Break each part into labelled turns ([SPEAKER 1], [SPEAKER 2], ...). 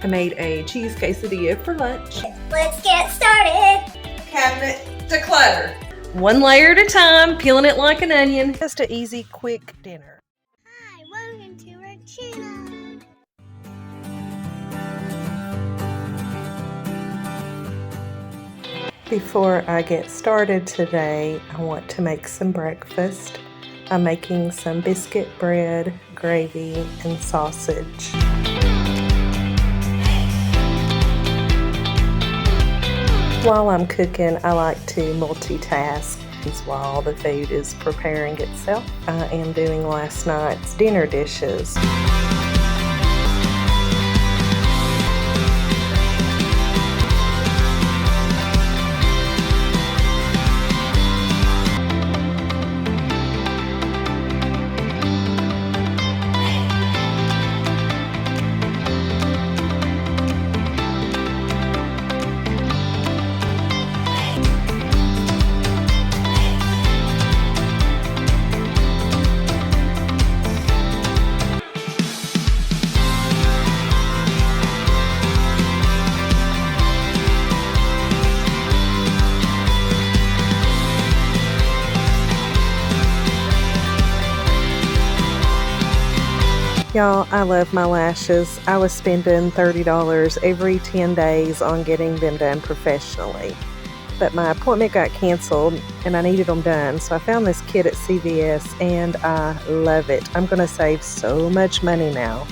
[SPEAKER 1] I made a cheese quesadilla for lunch.
[SPEAKER 2] Let's get started.
[SPEAKER 1] Cabinet declutter. One layer at a time, peeling it like an onion. Just an easy, quick dinner.
[SPEAKER 2] Hi, welcome to our channel.
[SPEAKER 1] Before I get started today, I want to make some breakfast. I'm making some biscuit bread, gravy, and sausage. While I'm cooking, I like to multitask while the food is preparing itself. I am doing last night's dinner dishes. Y'all, I love my lashes. I was spending $30 every 10 days on getting them done professionally. But my appointment got canceled and I needed them done. So I found this kit at CVS and I love it. I'm going to save so much money now.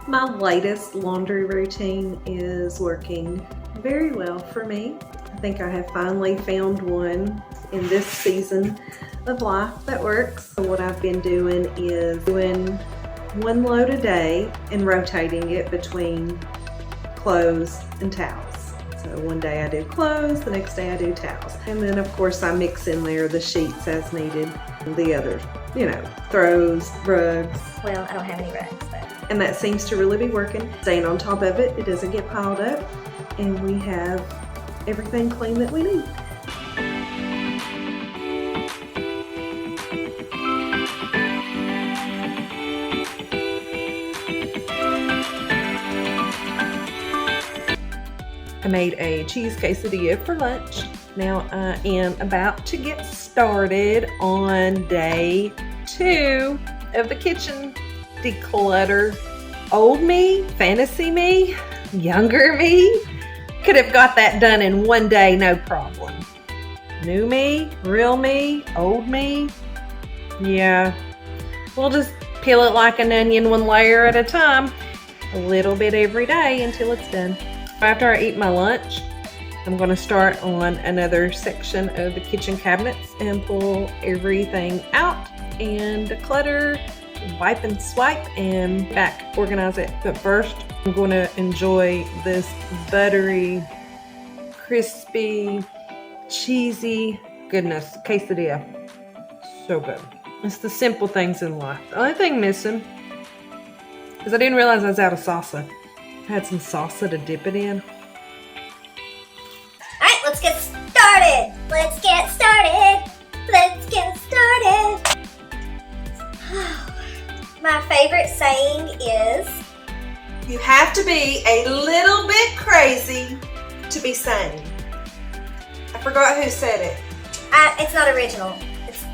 [SPEAKER 1] My latest laundry routine is working very well for me. I think I have finally found one in this season of life that works. So what I've been doing is doing one load a day and rotating it between clothes and towels. So one day I do clothes, the next day I do towels. And then of course I mix in there the sheets as needed, the other, throws, rugs.
[SPEAKER 2] Well, I don't have any rugs, but.
[SPEAKER 1] And that seems to really be working. Staying on top of it, it doesn't get piled up, and we have everything clean that we need. I made a cheese quesadilla for lunch. Now I am about to get started on day 2 of the kitchen declutter. Old me, fantasy me, younger me could have got that done in one day, no problem. New me, real me, old me, yeah. We'll just peel it like an onion, one layer at a time, a little bit every day until it's done. After I eat my lunch, I'm going to start on another section of the kitchen cabinets and pull everything out and declutter, wipe and swipe, and back organize it. But first, I'm going to enjoy this buttery, crispy, cheesy goodness quesadilla. So good. It's the simple things in life. The only thing missing is I didn't realize I was out of salsa. I had some salsa to dip it in.
[SPEAKER 2] Alright, let's get started. Let's get started. Let's get started. My favorite saying is,
[SPEAKER 1] You have to be a little bit crazy to be sane. I forgot who said it.
[SPEAKER 2] it's not original.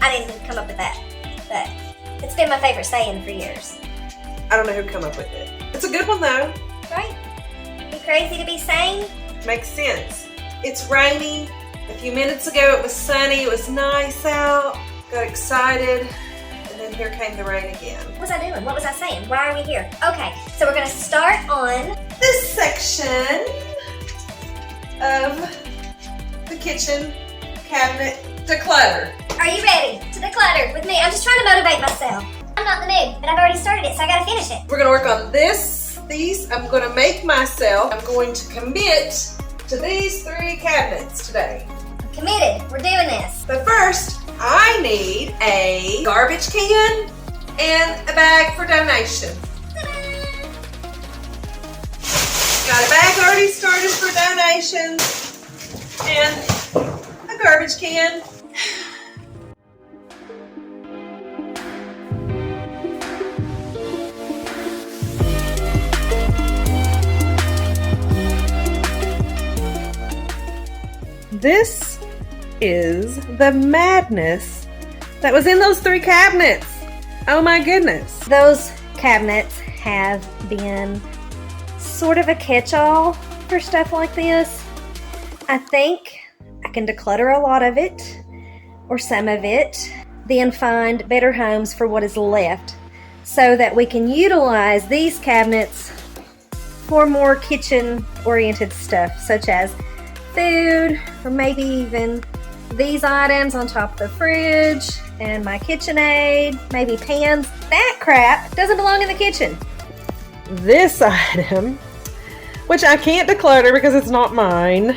[SPEAKER 2] I didn't come up with that. But it's been my favorite saying for years.
[SPEAKER 1] I don't know who come up with it. It's a good one though.
[SPEAKER 2] Right? Be crazy to be sane?
[SPEAKER 1] Makes sense. It's rainy. A few minutes ago it was sunny. It was nice out. Got excited. And then here came the rain again.
[SPEAKER 2] What was I doing? What was I saying? Why are we here? Okay, so we're going to start on
[SPEAKER 1] This section of the kitchen cabinet declutter.
[SPEAKER 2] Are you ready to declutter with me? I'm just trying to motivate myself. I'm not in the mood, but I've already started it, so I gotta finish it.
[SPEAKER 1] We're gonna work on these. I'm gonna make myself. I'm going to commit to these 3 cabinets today.
[SPEAKER 2] I'm committed. We're doing this.
[SPEAKER 1] But first, I need a garbage can and a bag for donation.
[SPEAKER 2] Ta-da!
[SPEAKER 1] Got a bag already started for donations and a garbage can. This is the madness that was in those 3 cabinets. Oh my goodness.
[SPEAKER 2] Those cabinets have been sort of a catch-all for stuff like this. I think I can declutter a lot of it, or some of it, then find better homes for what is left so that we can utilize these cabinets for more kitchen-oriented stuff, such as food, or maybe even these items on top of the fridge, and my KitchenAid, maybe pans. That crap doesn't belong in the kitchen.
[SPEAKER 1] This item, which I can't declutter because it's not mine,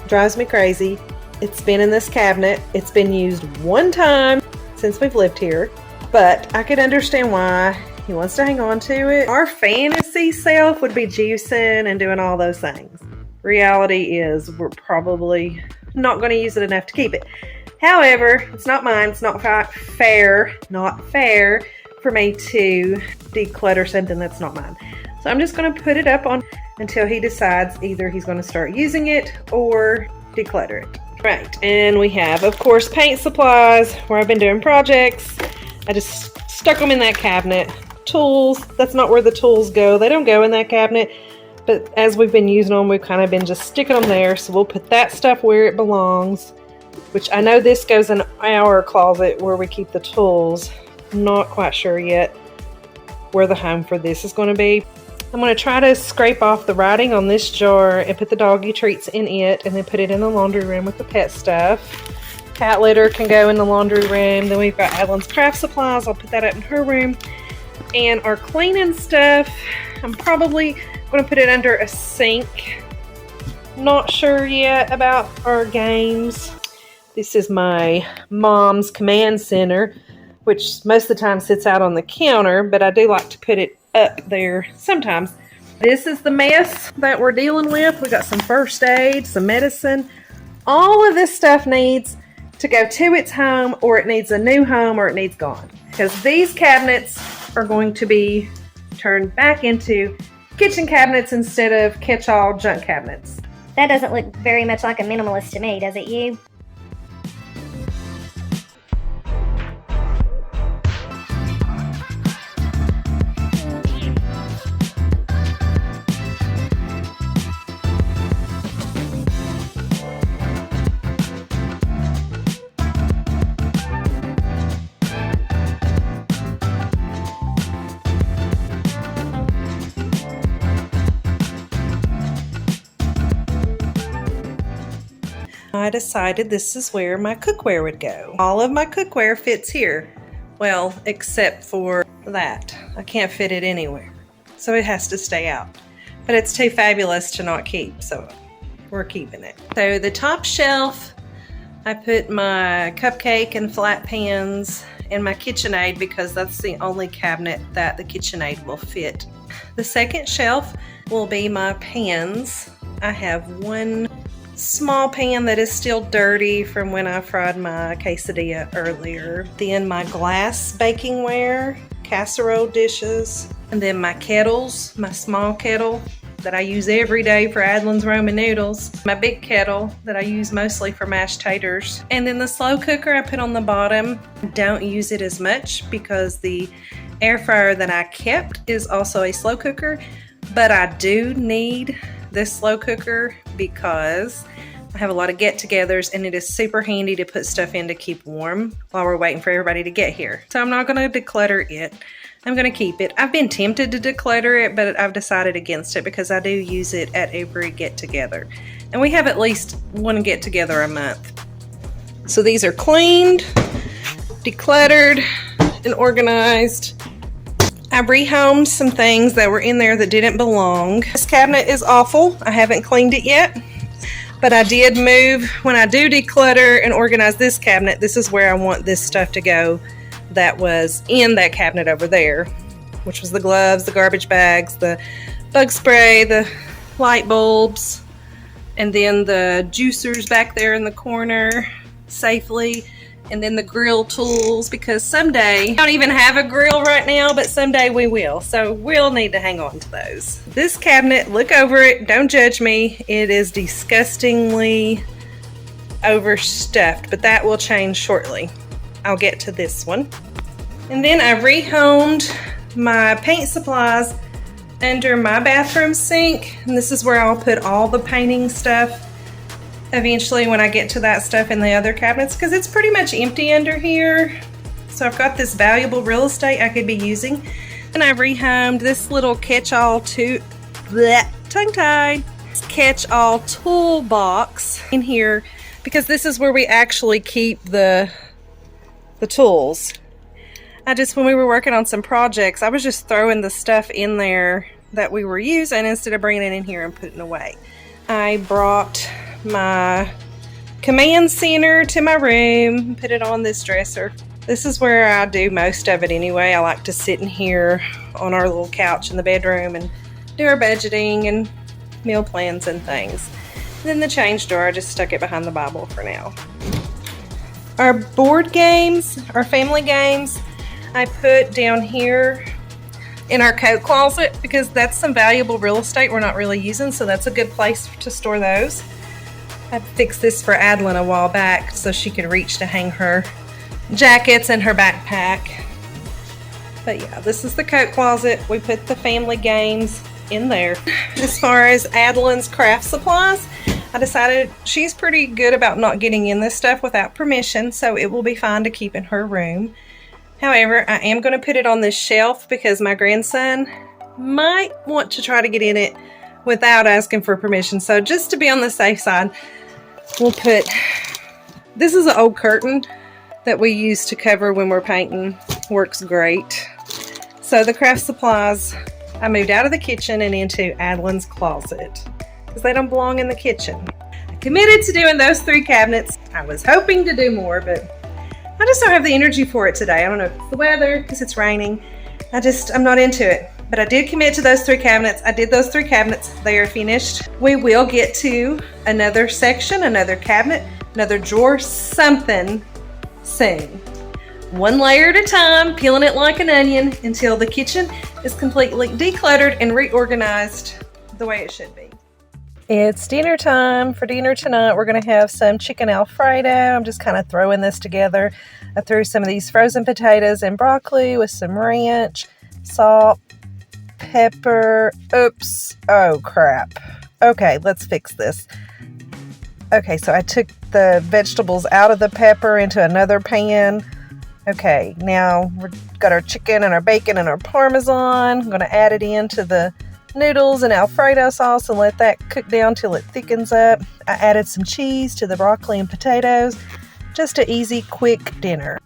[SPEAKER 1] drives me crazy. It's been in this cabinet. It's been used one time since we've lived here, but I could understand why he wants to hang on to it. Our fantasy self would be juicing and doing all those things. Reality is we're probably not going to use it enough to keep it. However, it's not mine. It's not fair for me to declutter something that's not mine. So I'm just going to put it up on until he decides either he's going to start using it or declutter it. Right, and we have, of course, paint supplies where I've been doing projects. I just stuck them in that cabinet. Tools, that's not where the tools go. They don't go in that cabinet. But as we've been using them, we've kind of been just sticking them there. So we'll put that stuff where it belongs, which I know this goes in our closet where we keep the tools. I'm not quite sure yet where the home for this is going to be. I'm going to try to scrape off the writing on this jar and put the doggy treats in it and then put it in the laundry room with the pet stuff. Cat litter can go in the laundry room. Then we've got Adeline's craft supplies. I'll put that up in her room. And our cleaning stuff, I'm probably going to put it under a sink. Not sure yet about our games. This is my mom's command center, which most of the time sits out on the counter, but I do like to put it up there sometimes. This is the mess that we're dealing with. We got some first aid, some medicine. All of this stuff needs to go to its home, or it needs a new home, or it needs gone. Because these cabinets are going to be turned back into kitchen cabinets instead of catch-all junk cabinets.
[SPEAKER 2] That doesn't look very much like a minimalist to me, does it you?
[SPEAKER 1] I decided this is where my cookware would go. All of my cookware fits here. Well, except for that. I can't fit it anywhere. So it has to stay out. But it's too fabulous to not keep, so we're keeping it. So the top shelf, I put my cupcake and flat pans and my KitchenAid because that's the only cabinet that the KitchenAid will fit. The second shelf will be my pans. I have one small pan that is still dirty from when I fried my quesadilla earlier. Then my glass bakingware, casserole dishes, and then my kettles, my small kettle that I use every day for Adlin's Roman noodles, my big kettle that I use mostly for mashed taters, and then the slow cooker I put on the bottom. I don't use it as much because the air fryer that I kept is also a slow cooker, but I do need this slow cooker because I have a lot of get-togethers and it is super handy to put stuff in to keep warm while we're waiting for everybody to get here. So I'm not going to declutter it. I'm going to keep it. I've been tempted to declutter it, but I've decided against it because I do use it at every get-together. And we have at least one get-together a month. So these are cleaned, decluttered, and organized. I rehomed some things that were in there that didn't belong. This cabinet is awful. I haven't cleaned it yet, but I did move. When I do declutter and organize this cabinet, this is where I want this stuff to go that was in that cabinet over there, which was the gloves, the garbage bags, the bug spray, the light bulbs, and then the juicers back there in the corner safely. And then the grill tools, because someday, I don't even have a grill right now, but someday we will. So we'll need to hang on to those. This cabinet, look over it, don't judge me. It is disgustingly overstuffed, but that will change shortly. I'll get to this one. And then I rehomed my paint supplies under my bathroom sink. And this is where I'll put all the painting stuff eventually when I get to that stuff in the other cabinets, because it's pretty much empty under here. So I've got this valuable real estate I could be using. And I rehomed this little catch-all tongue-tied catch-all toolbox in here, because this is where we actually keep the tools. When we were working on some projects, I was just throwing the stuff in there that we were using instead of bringing it in here and putting it away. I brought my command center to my room, put it on this dresser. This is where I do most of it anyway. I like to sit in here on our little couch in the bedroom and do our budgeting and meal plans and things. And then the change drawer, I just stuck it behind the Bible for now. Our board games, our family games, I put down here in our coat closet because that's some valuable real estate we're not really using, so that's a good place to store those. I fixed this for Adlin a while back so she could reach to hang her jackets and her backpack. But yeah, this is the coat closet. We put the family games in there. As far as Adlin's craft supplies, I decided she's pretty good about not getting in this stuff without permission, so it will be fine to keep in her room. However, I am going to put it on this shelf because my grandson might want to try to get in it without asking for permission. So just to be on the safe side, we'll put, this is an old curtain that we use to cover when we're painting. Works great. So the craft supplies, I moved out of the kitchen and into Adlin's closet because they don't belong in the kitchen. I committed to doing those 3 cabinets. I was hoping to do more, but I just don't have the energy for it today. I don't know if it's the weather, because it's raining. I'm not into it. But I did commit to those 3 cabinets. I did those 3 cabinets. They are finished. We will get to another section, another cabinet, another drawer, something soon. One layer at a time, peeling it like an onion until the kitchen is completely decluttered and reorganized the way it should be.
[SPEAKER 3] It's dinner time. For dinner tonight, we're going to have some chicken Alfredo. I'm just kind of throwing this together. I threw some of these frozen potatoes and broccoli with some ranch, salt, pepper. Oops. Oh, crap. Okay, let's fix this. Okay, so I took the vegetables out of the pepper into another pan. Okay, now we've got our chicken and our bacon and our Parmesan. I'm going to add it into the noodles and Alfredo sauce and let that cook down till it thickens up. I added some cheese to the broccoli and potatoes. Just an easy, quick dinner.